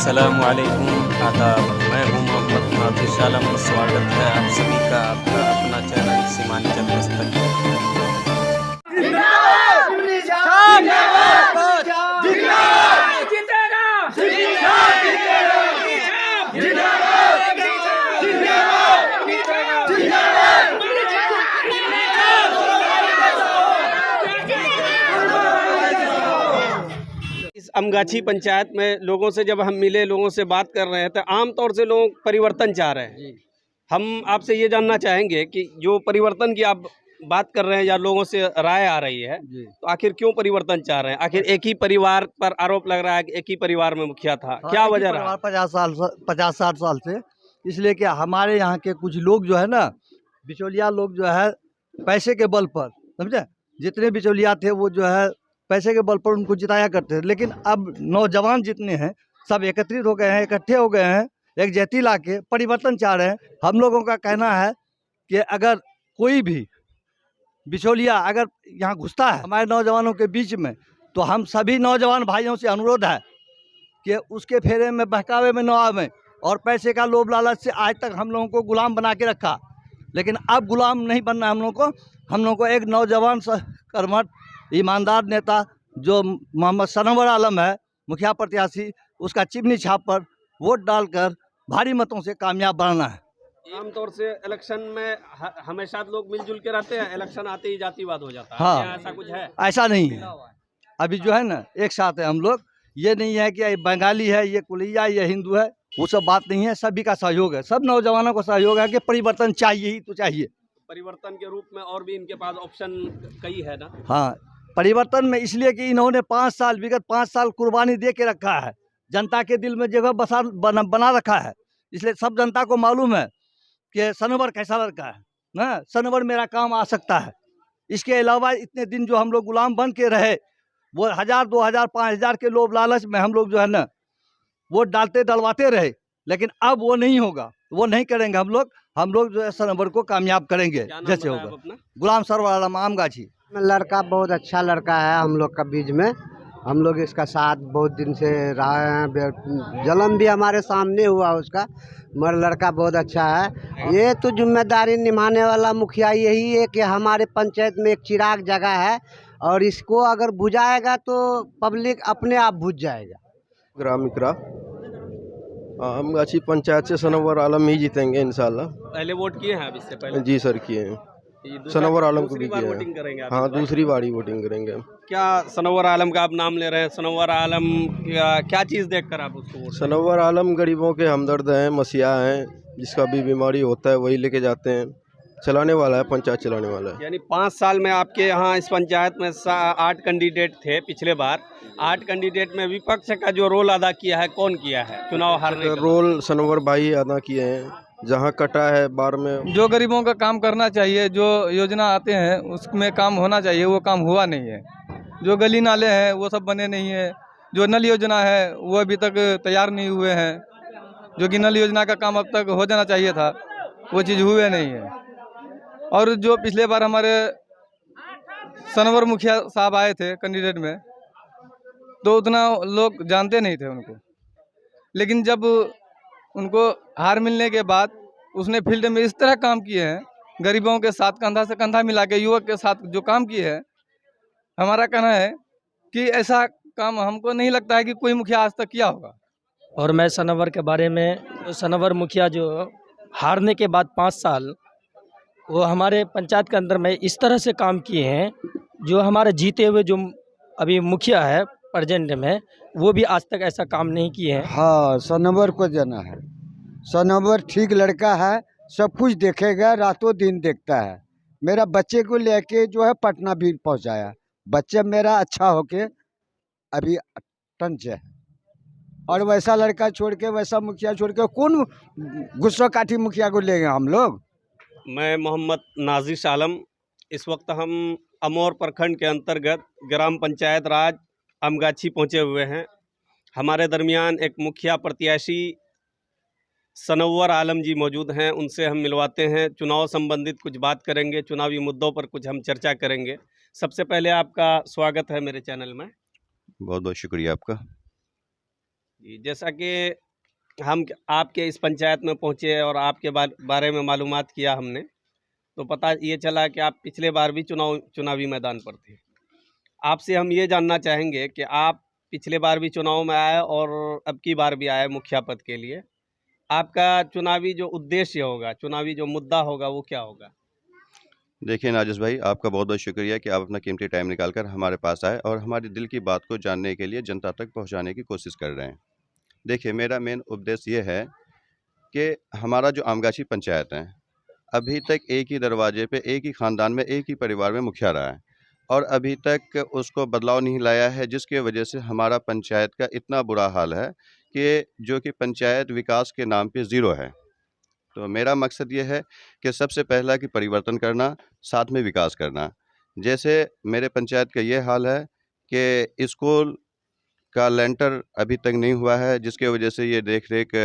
अस्सलामुअलैकुम आदाब। मैं हूं मोहम्मद नाज़िर आलम। स्वागत है आप सभी का आपका अपना चैनल सीमांचल दस्तक। इस अमगाछी पंचायत में लोगों से जब हम मिले, लोगों से बात कर रहे हैं तो आम तौर से लोग परिवर्तन चाह रहे हैं। हम आपसे ये जानना चाहेंगे कि जो परिवर्तन की आप बात कर रहे हैं या लोगों से राय आ रही है, तो आखिर क्यों परिवर्तन चाह रहे हैं? आखिर एक ही परिवार पर आरोप लग रहा है कि एक ही परिवार में मुखिया था, क्या वजह रहा? 50-60 साल से, इसलिए कि हमारे यहाँ के कुछ लोग जो है ना, बिचौलिया लोग जो है पैसे के बल पर, समझे, जितने बिचौलिया थे वो जो है पैसे के बल पर उनको जिताया करते थे। लेकिन अब नौजवान जितने हैं सब एकत्रित हो गए हैं, इकट्ठे हो गए हैं, एक जहती ला के परिवर्तन चाह रहे हैं। हम लोगों का कहना है कि अगर कोई भी बिचौलिया अगर यहाँ घुसता है हमारे नौजवानों के बीच में, तो हम सभी नौजवान भाइयों से अनुरोध है कि उसके फेरे में बहकावे में न आवे। और पैसे का लोभ लालच से आज तक हम लोगों को गुलाम बना के रखा, लेकिन अब गुलाम नहीं बनना हम लोगों को एक नौजवान कर्मठ ईमानदार नेता जो मोहम्मद सनवर आलम है, मुखिया प्रत्याशी, उसका चिमनी छाप पर वोट डालकर भारी मतों से कामयाब बनाना है। आमतौर से इलेक्शन में हमेशा लोग मिलजुल के रहते हैं, इलेक्शन आते ही जातिवाद हो जाता है। हाँ, क्या ऐसा कुछ है? ऐसा नहीं है। अभी जो है ना एक साथ है हम लोग। ये नहीं है कि ये बंगाली है, ये कुलिया, ये हिंदू है, वो सब बात नहीं है। सभी का सहयोग है, सब नौजवानों का सहयोग है कि परिवर्तन चाहिए ही तो चाहिए। परिवर्तन के रूप में और भी इनके पास ऑप्शन कई है ना? हाँ, परिवर्तन में इसलिए कि इन्होंने 5 साल विगत 5 साल कुर्बानी दे के रखा है, जनता के दिल में जगह बना रखा है। इसलिए सब जनता को मालूम है कि सनवर कैसा लड़का है ना, सनवर मेरा काम आ सकता है। इसके अलावा इतने दिन जो हम लोग गुलाम बन के रहे, वो 1000, 2000, 5000 के लोभ लालच में हम लोग जो है ना वो डलवाते रहे, लेकिन अब वो नहीं होगा, वो नहीं करेंगे। हम लोग जो है सनवर को कामयाब करेंगे जैसे होगा। गुलाम सरवर आलम, आमगाछी। लड़का बहुत अच्छा लड़का है हम लोग का बीच में। हम लोग इसका साथ बहुत दिन से रहे हैं, जन्म भी हमारे सामने हुआ उसका, मगर लड़का बहुत अच्छा है। ये तो जिम्मेदारी निभाने वाला मुखिया यही है कि हमारे पंचायत में एक चिराग जगह है और इसको अगर बुझाएगा तो पब्लिक अपने आप बुझ जाएगा। ग्राम इकरा आमगाछी पंचायत से सनवर आलम ही जीतेंगे इंशाल्लाह। पहले वोट किए हैं अब इससे पहले? जी सर, किए हैं। सनवर आलम को भी किए वोटिंग करेंगे हैं। आप? हाँ, दूसरी बारी वोटिंग करेंगे। क्या सनवर आलम का आप नाम ले रहे हैं? सनवर आलम क्या चीज़ देखकर आप उसको वोट? सनवर आलम गरीबों के हमदर्द हैं, मसीहा हैं, जिसका भी बीमारी होता है वही लेके जाते हैं। चलाने वाला है, पंचायत चलाने वाला है। यानी 5 साल में आपके यहाँ इस पंचायत में 8 कैंडिडेट थे पिछले बार। 8 कैंडिडेट में विपक्ष का जो रोल अदा किया है, कौन किया है चुनाव हारने का? रोल सनवर भाई अदा किए हैं। जहाँ कटा है बार में, जो गरीबों का काम करना चाहिए, जो योजना आते हैं उसमें काम होना चाहिए, वो काम हुआ नहीं है। जो गली नाले हैं वो सब बने नहीं है। जो नल योजना है वो अभी तक तैयार नहीं हुए हैं। जो कि नल योजना का काम अब तक हो जाना चाहिए था, वो चीज़ हुए नहीं है। और जो पिछले बार हमारे सनवर मुखिया साहब आए थे कैंडिडेट में, तो उतना लोग जानते नहीं थे उनको, लेकिन जब उनको हार मिलने के बाद उसने फील्ड में इस तरह काम किए हैं, गरीबों के साथ कंधा से कंधा मिला के युवक के साथ जो काम किए हैं, हमारा कहना है कि ऐसा काम हमको नहीं लगता है कि कोई मुखिया आज तक किया होगा। और मैं सनवर के बारे में, सनवर मुखिया जो हारने के बाद 5 साल वो हमारे पंचायत के अंदर में इस तरह से काम किए हैं, जो हमारे जीते हुए जो अभी मुखिया है प्रेजेंट में, वो भी आज तक ऐसा काम नहीं किए हैं। हाँ, सनवर को देना है। सनवर ठीक लड़का है, सब कुछ देखेगा, रातों दिन देखता है। मेरा बच्चे को लेके जो है पटना भी पहुंचाया। बच्चा मेरा अच्छा होके अभी टंच है। और वैसा लड़का छोड़ के, वैसा मुखिया छोड़ के कौन गुस्सा काठी मुखिया को लेंगे हम लोग? मैं मोहम्मद नाज़िर आलम। इस वक्त हम अमौर प्रखंड के अंतर्गत ग्राम पंचायत राज अमगाछी पहुंचे हुए हैं। हमारे दरमियान एक मुखिया प्रत्याशी सनवर आलम जी मौजूद हैं, उनसे हम मिलवाते हैं। चुनाव संबंधित कुछ बात करेंगे, चुनावी मुद्दों पर कुछ हम चर्चा करेंगे। सबसे पहले आपका स्वागत है मेरे चैनल में। बहुत बहुत शुक्रिया आपका। जी, जैसा कि हम आपके इस पंचायत में पहुँचे और आपके बारे में मालूमात किया हमने, तो पता ये चला कि आप पिछले बार भी चुनावी मैदान पर थे। आपसे हम ये जानना चाहेंगे कि आप पिछले बार भी चुनाव में आए और अब की बार भी आए मुखिया पद के लिए। आपका चुनावी जो उद्देश्य होगा, चुनावी जो मुद्दा होगा, वो क्या होगा? देखिए नाजिस भाई, आपका बहुत बहुत शुक्रिया कि आप अपना कीमती टाइम निकाल कर हमारे पास आए और हमारे दिल की बात को जानने के लिए जनता तक पहुंचाने की कोशिश कर रहे हैं। देखिए, मेरा मेन उद्देश्य ये है कि हमारा जो आमगाछी पंचायत है, अभी तक एक ही दरवाजे पे, एक ही ख़ानदान में, एक ही परिवार में मुखिया रहा है और अभी तक उसको बदलाव नहीं लाया है, जिसकी वजह से हमारा पंचायत का इतना बुरा हाल है कि जो कि पंचायत विकास के नाम पे ज़ीरो है। तो मेरा मकसद ये है कि सबसे पहला कि परिवर्तन करना, साथ में विकास करना। जैसे मेरे पंचायत का ये हाल है कि स्कूल का लेंटर अभी तक नहीं हुआ है, जिसकी वजह से ये देख-रेख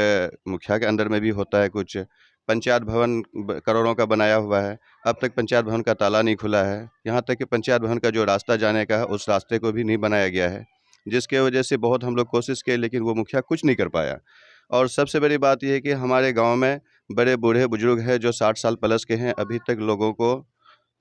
मुखिया के अंडर में भी होता है कुछ। पंचायत भवन करोड़ों का बनाया हुआ है, अब तक पंचायत भवन का ताला नहीं खुला है। यहाँ तक कि पंचायत भवन का जो रास्ता जाने का है, उस रास्ते को भी नहीं बनाया गया है, जिसके वजह से बहुत हम लोग कोशिश किए, लेकिन वो मुखिया कुछ नहीं कर पाया। और सबसे बड़ी बात ये है कि हमारे गाँव में बड़े बूढ़े-बुजुर्ग हैं जो 60 साल प्लस के हैं, अभी तक लोगों को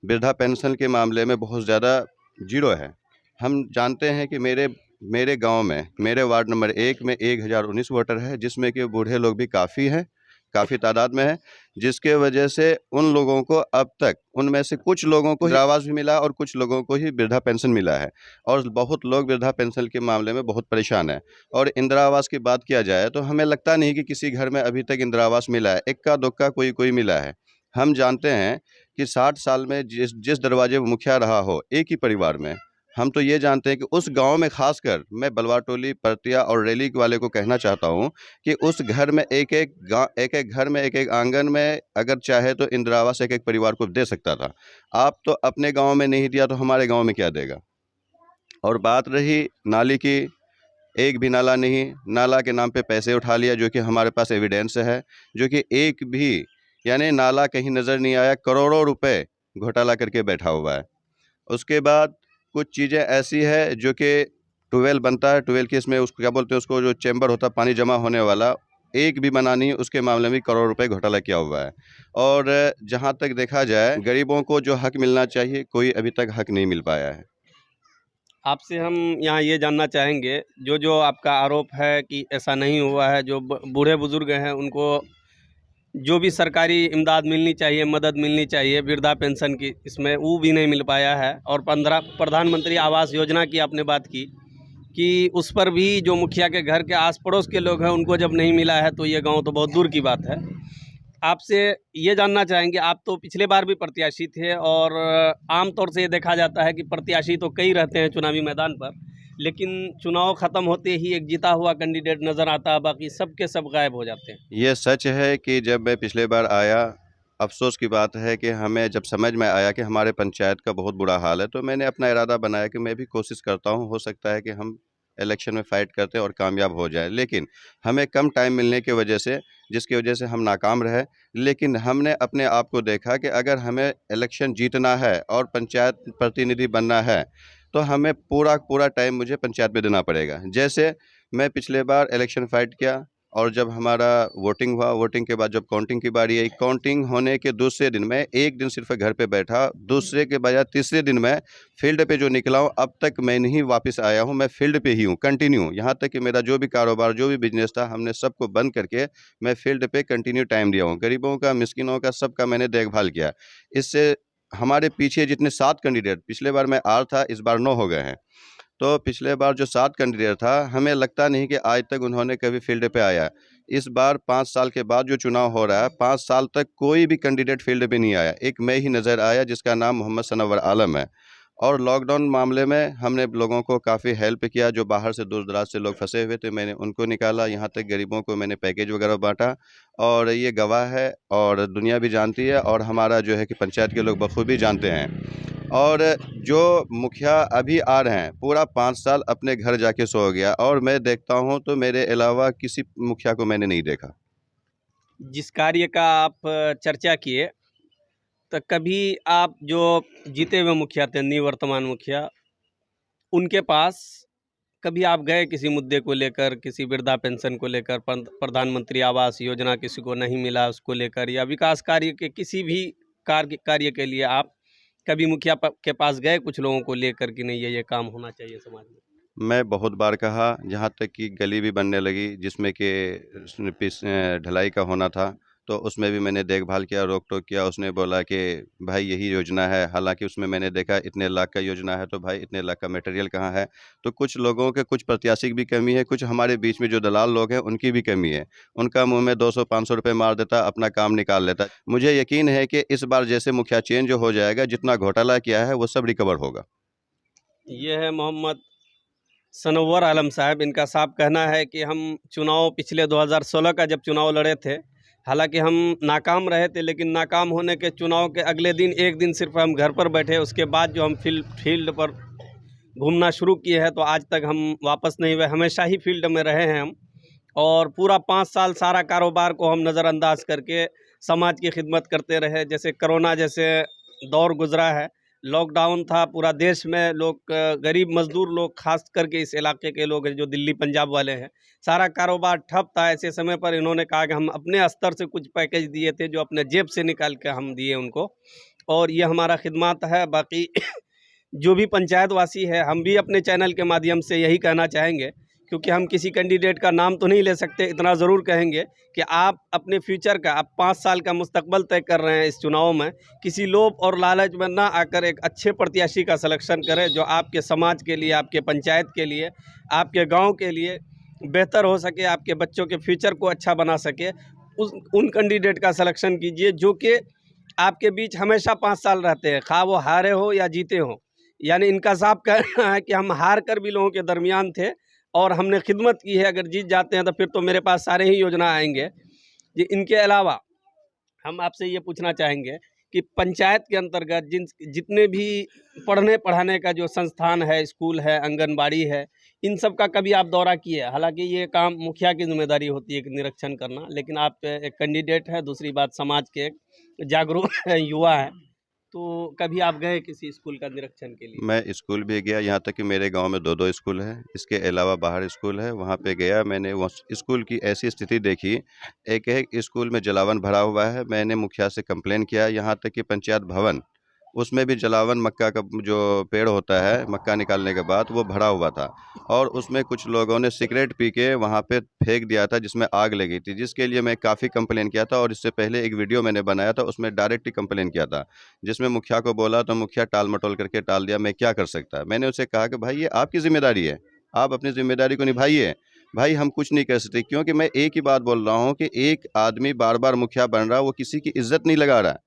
वृद्धा पेंशन के मामले में बहुत ज़्यादा ज़ीरो है। हम जानते हैं कि मेरे गाँव में, मेरे वार्ड नंबर 1 में 1019 वोटर है, जिसमें कि बूढ़े लोग भी काफ़ी हैं, काफ़ी तादाद में हैं, जिसके वजह से उन लोगों को अब तक, उनमें से कुछ लोगों को इंदिरा आवास भी मिला और कुछ लोगों को ही वृद्धा पेंशन मिला है और बहुत लोग वृद्धा पेंशन के मामले में बहुत परेशान हैं। और इंदिरा आवास की बात किया जाए तो हमें लगता नहीं कि किसी घर में अभी तक इंदिरा आवास मिला है, इक्का-दुक्का कोई मिला है। हम जानते हैं कि 60 साल में जिस दरवाजे पे मुखिया रहा हो, एक ही परिवार में, हम तो ये जानते हैं कि उस गाँव में ख़ासकर मैं बलवा टोली, परतिया और रेली वाले को कहना चाहता हूँ कि उस घर में एक-एक घर में, एक-एक आंगन में अगर चाहे तो इंदिरा आवास एक-एक परिवार को दे सकता था। आप तो अपने गाँव में नहीं दिया तो हमारे गाँव में क्या देगा? और बात रही नाली की, एक भी नाला नहीं, नाला के नाम पे पैसे उठा लिया, जो कि हमारे पास एविडेंस है, जो कि एक भी यानी नाला कहीं नज़र नहीं आया, करोड़ों रुपए घोटाला करके बैठा हुआ है। उसके बाद कुछ चीज़ें ऐसी है जो कि ट्यूबवेल बनता है, ट्यूबवेल के इसमें उसको क्या बोलते हैं, उसको जो चैम्बर होता है पानी जमा होने वाला, एक भी बना नहीं, उसके मामले में करोड़ रुपए घोटाला किया हुआ है। और जहाँ तक देखा जाए, गरीबों को जो हक मिलना चाहिए, कोई अभी तक हक नहीं मिल पाया है। आपसे हम यहाँ ये जानना चाहेंगे, जो आपका आरोप है कि ऐसा नहीं हुआ है, जो बूढ़े बुजुर्ग हैं उनको जो भी सरकारी इमदाद मिलनी चाहिए, मदद मिलनी चाहिए वृद्धा पेंशन की, इसमें वो भी नहीं मिल पाया है। और प्रधानमंत्री आवास योजना की आपने बात की कि उस पर भी जो मुखिया के घर के आस पड़ोस के लोग हैं उनको जब नहीं मिला है, तो ये गाँव तो बहुत दूर की बात है। आपसे ये जानना चाहेंगे, आप तो पिछले बार भी प्रत्याशी थे और आम तौर से ये देखा जाता है कि प्रत्याशी तो कई रहते हैं चुनावी मैदान पर, लेकिन चुनाव ख़त्म होते ही एक जीता हुआ कैंडिडेट नज़र आता है, बाकी सब के सब गायब हो जाते हैं। ये सच है कि जब मैं पिछले बार आया, अफ़सोस की बात है कि हमें जब समझ में आया कि हमारे पंचायत का बहुत बुरा हाल है, तो मैंने अपना इरादा बनाया कि मैं भी कोशिश करता हूँ, हो सकता है कि हम इलेक्शन में फ़ाइट करते और कामयाब हो जाएँ। लेकिन हमें कम टाइम मिलने की वजह से, जिसकी वजह से हम नाकाम रहे। लेकिन हमने अपने आप को देखा कि अगर हमें इलेक्शन जीतना है और पंचायत प्रतिनिधि बनना है, तो हमें पूरा टाइम मुझे पंचायत में देना पड़ेगा। जैसे मैं पिछले बार इलेक्शन फ़ाइट किया और जब हमारा वोटिंग हुआ, वोटिंग के बाद जब काउंटिंग की बारी आई, काउंटिंग होने के दूसरे दिन मैं एक दिन सिर्फ घर पे बैठा, दूसरे के बजाय तीसरे दिन मैं फील्ड पे जो निकला हूँ, अब तक मैं नहीं वापस आया हूँ, मैं फील्ड पे ही हूँ कंटिन्यू। यहाँ तक कि मेरा जो भी कारोबार, जो भी बिजनेस था, हमने सबको बंद करके मैं फील्ड पे कंटिन्यू टाइम दिया हूँ। गरीबों का, मिस्किनों का, सबका मैंने देखभाल किया। इससे हमारे पीछे जितने 7 कैंडिडेट, पिछले बार मैं 8 था, इस बार 9 हो गए हैं। तो पिछले बार जो 7 कैंडिडेट था, हमें लगता नहीं कि आज तक उन्होंने कभी फील्ड पे आया। इस बार 5 साल के बाद जो चुनाव हो रहा है, 5 साल तक कोई भी कैंडिडेट फील्ड पे नहीं आया। एक मैं ही नज़र आया जिसका नाम मोहम्मद सनवर आलम है। और लॉकडाउन मामले में हमने लोगों को काफ़ी हेल्प किया, जो बाहर से दूर-दराज से लोग फँसे हुए थे, मैंने उनको निकाला। यहाँ तक गरीबों को मैंने पैकेज वगैरह बाँटा और ये गवाह है और दुनिया भी जानती है और हमारा जो है कि पंचायत के लोग बखूबी जानते हैं। और जो मुखिया अभी आ रहे हैं, पूरा 5 साल अपने घर जाके सो गया और मैं देखता हूँ तो मेरे अलावा किसी मुखिया को मैंने नहीं देखा। जिस कार्य का आप चर्चा किए, तो कभी आप जो जीते हुए मुखिया थे, निवर्तमान मुखिया, उनके पास कभी आप गए किसी मुद्दे को लेकर, किसी वृद्धा पेंशन को लेकर, प्रधानमंत्री आवास योजना किसी को नहीं मिला उसको लेकर, या विकास कार्य के किसी भी कार्य के लिए आप कभी मुखिया के पास गए कुछ लोगों को लेकर कि नहीं ये काम होना चाहिए समाज में? मैं बहुत बार कहा, यहाँ तक कि गली भी बनने लगी जिसमें कि ढलाई का होना था, तो उसमें भी मैंने देखभाल किया, रोक टोक किया। उसने बोला कि भाई यही योजना है, हालांकि उसमें मैंने देखा इतने लाख का योजना है, तो भाई इतने लाख का मटेरियल कहाँ है। तो कुछ लोगों के, कुछ प्रत्याशी की भी कमी है, कुछ हमारे बीच में जो दलाल लोग हैं उनकी भी कमी है। उनका मुंह में 200-500 रुपये मार देता, अपना काम निकाल लेता। मुझे यकीन है कि इस बार जैसे मुखिया चेंज हो जाएगा, जितना घोटाला किया है वो सब रिकवर होगा। ये है मोहम्मद सनव्वर आलम साहब। इनका साफ कहना है कि हम चुनाव पिछले 2016 का जब चुनाव लड़े थे, हालांकि हम नाकाम रहे थे, लेकिन नाकाम होने के चुनाव के अगले दिन एक दिन सिर्फ हम घर पर बैठे, उसके बाद जो हम फील्ड पर घूमना शुरू किए हैं, तो आज तक हम वापस नहीं हुए। हमेशा ही फील्ड में रहे हैं हम, और पूरा 5 साल सारा कारोबार को हम नज़रअंदाज करके समाज की खिदमत करते रहे। जैसे कोरोना जैसे दौर गुजरा है, लॉकडाउन था पूरा देश में, लोग गरीब मजदूर लोग, खास करके इस इलाके के लोग जो दिल्ली पंजाब वाले हैं, सारा कारोबार ठप था। ऐसे समय पर इन्होंने कहा कि हम अपने स्तर से कुछ पैकेज दिए थे, जो अपने जेब से निकाल के हम दिए उनको, और ये हमारा खिदमत है। बाकी जो भी पंचायत वासी है, हम भी अपने चैनल के माध्यम से यही कहना चाहेंगे, क्योंकि हम किसी कैंडिडेट का नाम तो नहीं ले सकते, इतना ज़रूर कहेंगे कि आप अपने फ्यूचर का, आप 5 साल का मुस्तकबल तय कर रहे हैं इस चुनाव में, किसी लोभ और लालच में ना आकर एक अच्छे प्रत्याशी का सिलेक्शन करें, जो आपके समाज के लिए, आपके पंचायत के लिए, आपके गांव के लिए बेहतर हो सके, आपके बच्चों के फ्यूचर को अच्छा बना सके। उन कैंडिडेट का सिलेक्शन कीजिए जो कि आपके बीच हमेशा 5 साल रहते हैं, खा वो हारे हो या जीते हो। यानी इनका साफ कहना है कि हम हार कर भी लोगों के दरमियान थे और हमने खिदमत की है, अगर जीत जाते हैं तो फिर तो मेरे पास सारे ही योजना आएंगे। जी, इनके अलावा हम आपसे ये पूछना चाहेंगे कि पंचायत के अंतर्गत जितने भी पढ़ने पढ़ाने का जो संस्थान है, स्कूल है, आंगनबाड़ी है, इन सब का कभी आप दौरा किए? हालांकि ये काम मुखिया की जिम्मेदारी होती है कि निरीक्षण करना, लेकिन आप एक कैंडिडेट है, दूसरी बात समाज के एक जागरूक युवा है, तो कभी आप गए किसी स्कूल का निरीक्षण के लिए? मैं स्कूल भी गया, यहाँ तक कि मेरे गांव में 2-2 स्कूल हैं। इसके अलावा बाहर स्कूल है, वहाँ पे गया। मैंने वो स्कूल की ऐसी स्थिति देखी, एक स्कूल में जलावन भरा हुआ है। मैंने मुखिया से कंप्लेन किया, यहाँ तक कि पंचायत भवन, उसमें भी जलावन, मक्का का जो पेड़ होता है मक्का निकालने के बाद, वो भरा हुआ था, और उसमें कुछ लोगों ने सिगरेट पी के वहाँ पे फेंक दिया था, जिसमें आग लगी थी, जिसके लिए मैं काफ़ी कंप्लेन किया था। और इससे पहले एक वीडियो मैंने बनाया था, उसमें डायरेक्ट ही कंप्लेन किया था, जिसमें मुखिया को बोला तो मुखिया टाल मटोल करके टाल दिया। मैं क्या कर सकता? मैंने उसे कहा कि भाई ये आपकी जिम्मेदारी है, आप अपनी जिम्मेदारी को निभाइए। भाई हम कुछ नहीं कर सकते, क्योंकि मैं एक ही बात बोल रहा हूँ कि एक आदमी बार बार मुखिया बन रहा है, वो किसी की इज्जत नहीं लगा रहा है,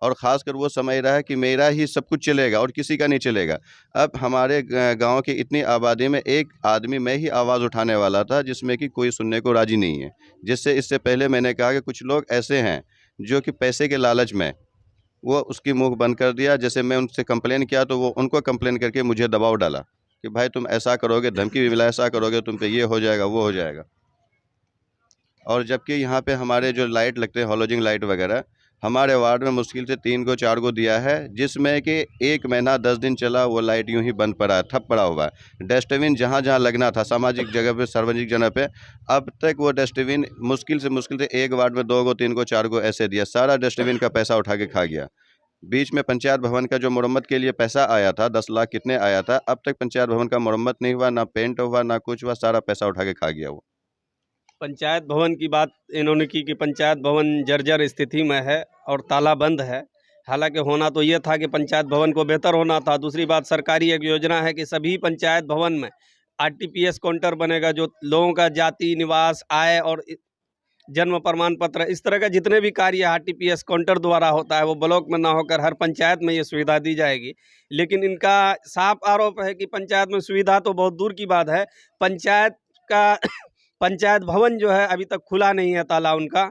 और ख़ासकर वो समझ रहा है कि मेरा ही सब कुछ चलेगा और किसी का नहीं चलेगा। अब हमारे गांव की इतनी आबादी में एक आदमी मैं ही आवाज़ उठाने वाला था, जिसमें कि कोई सुनने को राज़ी नहीं है। जिससे इससे पहले मैंने कहा कि कुछ लोग ऐसे हैं जो कि पैसे के लालच में वो उसकी मुँह बंद कर दिया। जैसे मैं उनसे कंप्लेन किया तो वो उनको कंप्लेन करके मुझे दबाव डाला कि भाई तुम ऐसा करोगे, धमकी भी मिला, ऐसा करोगे तुम पे ये हो जाएगा, वो हो जाएगा। और जबकि यहाँ पे हमारे जो लाइट लगते हैं, हॉलोजिंग लाइट वगैरह, हमारे वार्ड में मुश्किल से 3 को 4 को दिया है, जिसमें कि 1 महीना 10 दिन चला, वो लाइट यूं ही बंद पड़ा है, ठप पड़ा हुआ है। डस्टबिन जहाँ जहाँ लगना था सामाजिक जगह पे, सार्वजनिक जगह पे, अब तक वो डस्टबिन मुश्किल से एक वार्ड में 2 को 3 को 4 को ऐसे दिया। सारा डस्टबिन का पैसा उठा के खा गया। बीच में पंचायत भवन का जो मरम्मत के लिए पैसा आया था, 10 लाख कितने आया था, अब तक पंचायत भवन का मरम्मत नहीं हुआ, ना पेंट हुआ, ना कुछ हुआ, सारा पैसा उठा के खा गया वो। पंचायत भवन की बात इन्होंने की कि पंचायत भवन जर्जर स्थिति में है और ताला बंद है। हालांकि होना तो ये था कि पंचायत भवन को बेहतर होना था। दूसरी बात, सरकारी एक योजना है कि सभी पंचायत भवन में आरटीपीएस काउंटर बनेगा, जो लोगों का जाति, निवास, आय और जन्म प्रमाण पत्र, इस तरह का जितने भी कार्य आरटीपीएस काउंटर द्वारा होता है, वो ब्लॉक में ना होकर हर पंचायत में ये सुविधा दी जाएगी। लेकिन इनका साफ आरोप है कि पंचायत में सुविधा तो बहुत दूर की बात है, पंचायत भवन जो है अभी तक खुला नहीं है, ताला उनका।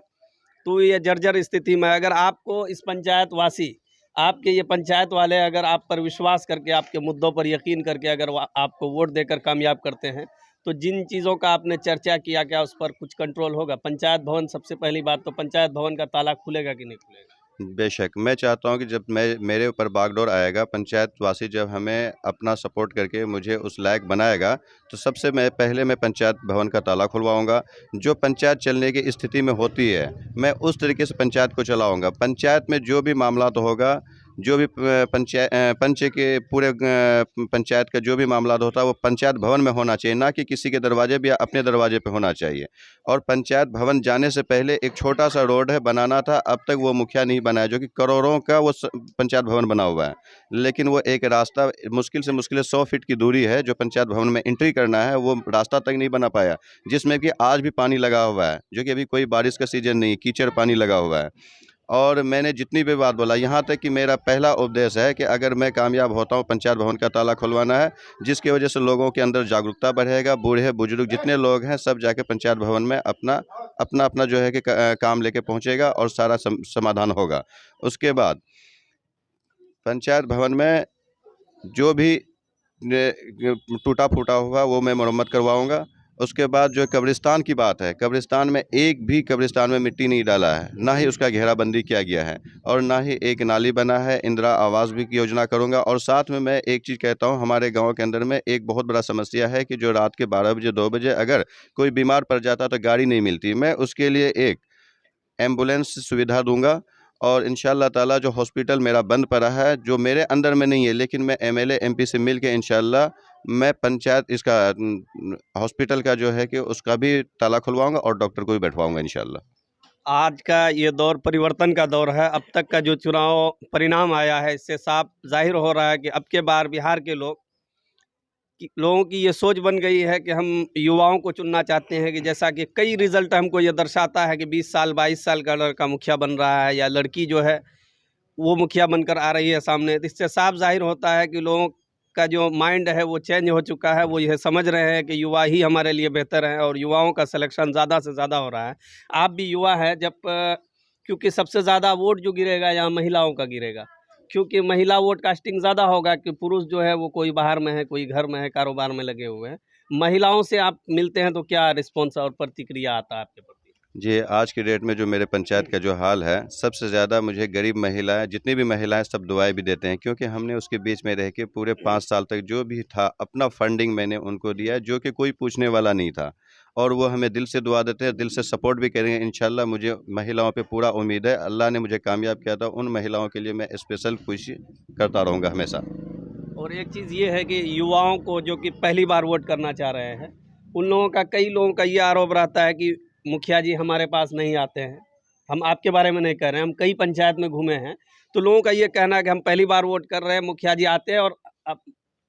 तो ये जर्जर स्थिति में, अगर आपको इस पंचायत वासी, आपके ये पंचायत वाले अगर आप पर विश्वास करके, आपके मुद्दों पर यकीन करके अगर आपको वोट देकर कामयाब करते हैं, तो जिन चीज़ों का आपने चर्चा किया, क्या उस पर कुछ कंट्रोल होगा? पंचायत भवन, सबसे पहली बात तो पंचायत भवन का ताला खुलेगा कि नहीं खुलेगा? बेशक मैं चाहता हूं कि जब मेरे ऊपर बागडोर आएगा, पंचायत वासी जब हमें अपना सपोर्ट करके मुझे उस लायक बनाएगा, तो सबसे पहले मैं पंचायत भवन का ताला खुलवाऊंगा। जो पंचायत चलने की स्थिति में होती है, मैं उस तरीके से पंचायत को चलाऊंगा। पंचायत में जो भी मामला तो होगा, जो भी पंच के पूरे पंचायत का जो भी मामला होता है वो पंचायत भवन में होना चाहिए, ना कि किसी के दरवाजे पे या अपने दरवाजे पे होना चाहिए। और पंचायत भवन जाने से पहले एक छोटा सा रोड है बनाना था, अब तक वो मुखिया नहीं बनाया, जो कि करोड़ों का वो पंचायत भवन बना हुआ है। लेकिन वो एक रास्ता मुश्किल से मुश्किल 100 फीट की दूरी है जो पंचायत भवन में एंट्री करना है, वो रास्ता तक नहीं बना पाया, जिसमें कि आज भी पानी लगा हुआ है, जो कि अभी कोई बारिश का सीजन नहीं, कीचड़ पानी लगा हुआ है। और मैंने जितनी भी बात बोला, यहाँ तक कि मेरा पहला उपदेश है कि अगर मैं कामयाब होता हूँ, पंचायत भवन का ताला खुलवाना है, जिसकी वजह से लोगों के अंदर जागरूकता बढ़ेगा। बूढ़े बुजुर्ग जितने लोग हैं सब जाके पंचायत भवन में अपना जो है कि काम लेके पहुँचेगा और सारा समाधान होगा। उसके बाद पंचायत भवन में जो भी टूटा फूटा हुआ वो मैं मरम्मत करवाऊँगा। उसके बाद जो कब्रिस्तान की बात है, कब्रिस्तान में एक भी कब्रिस्तान में मिट्टी नहीं डाला है, ना ही उसका घेराबंदी किया गया है, और ना ही एक नाली बना है। इंदिरा आवास भी की योजना करूंगा। और साथ में मैं एक चीज़ कहता हूं, हमारे गांव के अंदर में एक बहुत बड़ा समस्या है कि जो रात के 12 बजे 2 बजे अगर कोई बीमार पड़ जाता तो गाड़ी नहीं मिलती। मैं उसके लिए एक एम्बुलेंस सुविधा दूंगा। और इंशाअल्लाह ताला जो हॉस्पिटल मेरा बंद पड़ा है, जो मेरे अंदर में नहीं है, लेकिन मैं एमएलए एमपी से मिल के इंशाअल्लाह मैं पंचायत इसका हॉस्पिटल का जो है कि उसका भी ताला खुलवाऊंगा और डॉक्टर को भी बैठवाऊंगा इंशाअल्लाह। आज का ये दौर परिवर्तन का दौर है। अब तक का जो चुनाव परिणाम आया है, इससे साफ जाहिर हो रहा है कि अब के बार बिहार के लोगों की ये सोच बन गई है कि हम युवाओं को चुनना चाहते हैं। कि जैसा कि कई रिजल्ट हमको ये दर्शाता है कि 20 साल 22 साल का लड़का मुखिया बन रहा है या लड़की जो है वो मुखिया बनकर आ रही है सामने। तो इससे साफ जाहिर होता है कि लोगों का जो माइंड है वो चेंज हो चुका है। वो यह समझ रहे हैं कि युवा ही हमारे लिए बेहतर हैं और युवाओं का सिलेक्शन ज़्यादा से ज़्यादा हो रहा है। आप भी युवा हैं, क्योंकि सबसे ज़्यादा वोट जो गिरेगा यहाँ महिलाओं का गिरेगा, क्योंकि महिला वोट कास्टिंग ज़्यादा होगा कि पुरुष जो है वो कोई बाहर में है, कोई घर में है, कारोबार में लगे हुए हैं। महिलाओं से आप मिलते हैं तो क्या रिस्पॉन्स और प्रतिक्रिया आता है आपके प्रति? जी, आज की डेट में जो मेरे पंचायत का जो हाल है, सबसे ज़्यादा मुझे गरीब महिलाएं, जितनी भी महिलाएं सब दुआएं भी देते हैं, क्योंकि हमने उसके बीच में रह के पूरे 5 साल तक जो भी था अपना फंडिंग मैंने उनको दिया, जो कि कोई पूछने वाला नहीं था। और वो हमें दिल से दुआ देते हैं, दिल से सपोर्ट भी करेंगे इंशाल्लाह। मुझे महिलाओं पे पूरा उम्मीद है, अल्लाह ने मुझे कामयाब किया था। उन महिलाओं के लिए मैं स्पेशल खुशी करता रहूँगा हमेशा। और एक चीज़ ये है कि युवाओं को जो कि पहली बार वोट करना चाह रहे हैं, उन लोगों का, कई लोगों का ये आरोप रहता है कि मुखिया जी हमारे पास नहीं आते हैं। हम आपके बारे में नहीं कह रहे हैं, हम कई पंचायत में घूमे हैं, तो लोगों का ये कहना है कि हम पहली बार वोट कर रहे हैं, मुखिया जी आते हैं और अब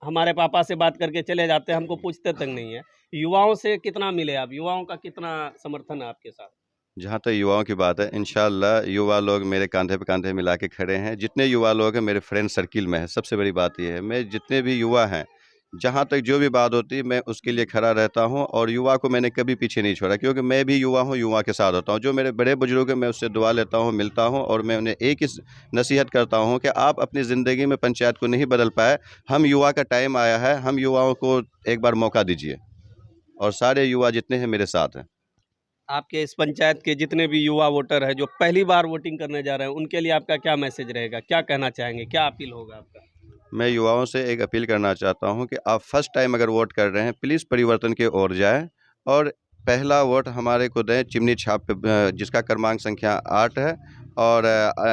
हमारे पापा से बात करके चले जाते हैं, हमको पूछते तक नहीं है। युवाओं से कितना मिले आप? युवाओं का कितना समर्थन है आपके साथ? जहाँ तक युवाओं की बात है, इंशाअल्लाह युवा लोग मेरे कंधे पे कंधे मिला के खड़े हैं। जितने युवा लोग हैं मेरे फ्रेंड सर्किल में है। सबसे बड़ी बात ये है, मैं जितने भी युवा हैं, जहाँ तक जो भी बात होती है मैं उसके लिए खड़ा रहता हूँ। और युवा को मैंने कभी पीछे नहीं छोड़ा, क्योंकि मैं भी युवा हूँ, युवा के साथ होता हूँ। जो मेरे बड़े बुजुर्ग हैं मैं उससे दुआ लेता हूँ, मिलता हूँ, और मैं उन्हें एक ही नसीहत करता हूँ कि आप अपनी ज़िंदगी में पंचायत को नहीं बदल पाए, हम युवा का टाइम आया है, हम युवाओं को एक बार मौका दीजिए। और सारे युवा जितने हैं मेरे साथ हैं। आपके इस पंचायत के जितने भी युवा वोटर हैं जो पहली बार वोटिंग करने जा रहे हैं, उनके लिए आपका क्या मैसेज रहेगा? क्या कहना चाहेंगे? क्या अपील होगा आपका? मैं युवाओं से एक अपील करना चाहता हूं कि आप फर्स्ट टाइम अगर वोट कर रहे हैं, प्लीज़ परिवर्तन की ओर जाएं और पहला वोट हमारे को दें चिमनी छाप पे, जिसका क्रमांक संख्या 8 है। और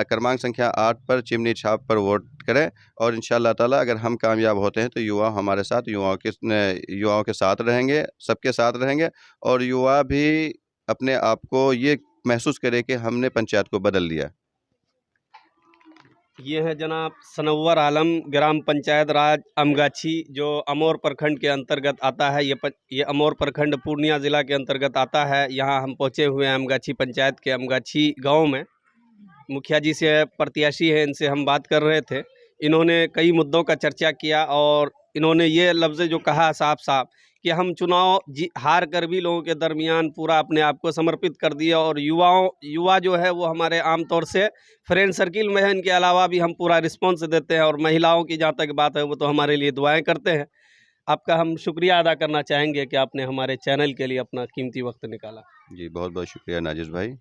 क्रमांक संख्या 8 पर चिमनी छाप पर वोट करें। और इंशाअल्लाह ताला अगर हम कामयाब होते हैं तो युवा हमारे साथ, युवाओं के साथ रहेंगे, सबके साथ रहेंगे। और युवा भी अपने आप को ये महसूस करे कि हमने पंचायत को बदल दिया। ये है जनाब सनव्वर आलम, ग्राम पंचायत राज अमगाछी, जो अमौर प्रखंड के अंतर्गत आता है। ये अमौर प्रखंड पूर्णिया ज़िला के अंतर्गत आता है। यहाँ हम पहुँचे हुए हैं अमगाछी पंचायत के अमगाछी गांव में। मुखिया जी से प्रत्याशी हैं, इनसे हम बात कर रहे थे। इन्होंने कई मुद्दों का चर्चा किया और इन्होंने ये लफ्ज़ जो कहा साफ साफ कि हम चुनाव हार कर भी लोगों के दरमियान पूरा अपने आप को समर्पित कर दिया। और युवा जो है वो हमारे आमतौर से फ्रेंड सर्किल में है, इनके अलावा भी हम पूरा रिस्पॉन्स देते हैं। और महिलाओं की जहाँ तक बात है वो तो हमारे लिए दुआएं करते हैं। आपका हम शुक्रिया अदा करना चाहेंगे कि आपने हमारे चैनल के लिए अपना कीमती वक्त निकाला। जी, बहुत बहुत शुक्रिया नाजिश भाई।